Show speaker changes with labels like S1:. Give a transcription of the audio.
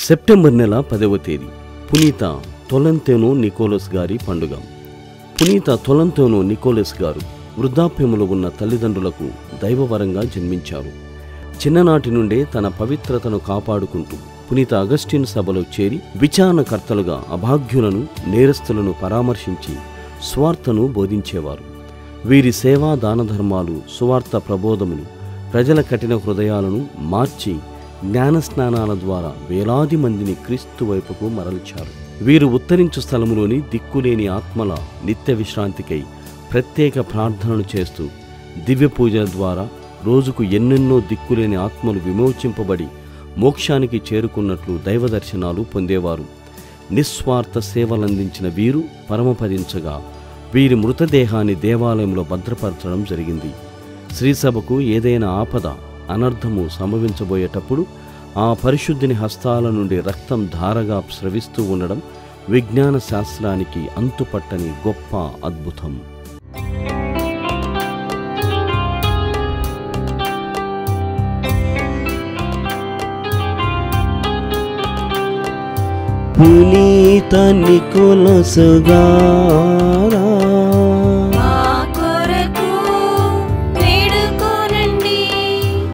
S1: September నెల 10వ తేదీ పునీత తొలంతేనో నికోలస్ గారి పండుగ. పునీత తొలంతేనో నికోలస్ గారు వృద్ధాప్యములో ఉన్న తల్లిదండ్రులకు దైవవరంగా జన్మించారు. చిన్ననాటి నుండే తన పవిత్రతను కాపాడుకుంటూ పునీత అగస్టిన్ సభలో చేరి విచారణకర్తలుగా అభాగ్యులను, నేరస్తులను పరామర్శించి స్వార్థను బోధించేవారు. వీరి సేవా దానధర్మాలు, సువార్త ప్రబోధములు ప్రజల కఠిన హృదయాలను మార్చి జ్ఞానస్నానాల ద్వారా వేలాది మందిని క్రీస్తు వైపుకు మరల్చారు. వీరు ఉత్తరించు స్థలములోని దిక్కులేని ఆత్మల నిత్య విశ్రాంతికై ప్రత్యేక ప్రార్థనలు చేస్తూ దివ్య పూజల ద్వారా రోజుకు ఎన్నెన్నో దిక్కులేని ఆత్మలు విమోచింపబడి మోక్షానికి చేరుకున్నట్లు దైవ దర్శనాలు పొందేవారు. నిస్వార్థ సేవలందించిన వీరు పరమపదించగా వీరి మృతదేహాన్ని దేవాలయంలో భద్రపరచడం జరిగింది. శ్రీసభకు ఏదైనా ఆపద, అనర్థము సంభవించబోయేటప్పుడు ఆ పరిశుద్ధిని హస్తాల నుండి రక్తం ధారగా స్రవిస్తూ ఉండడం విజ్ఞాన శాస్త్రానికి అంతుపట్టని గొప్ప అద్భుతం. పునీత నికోలస్ గారు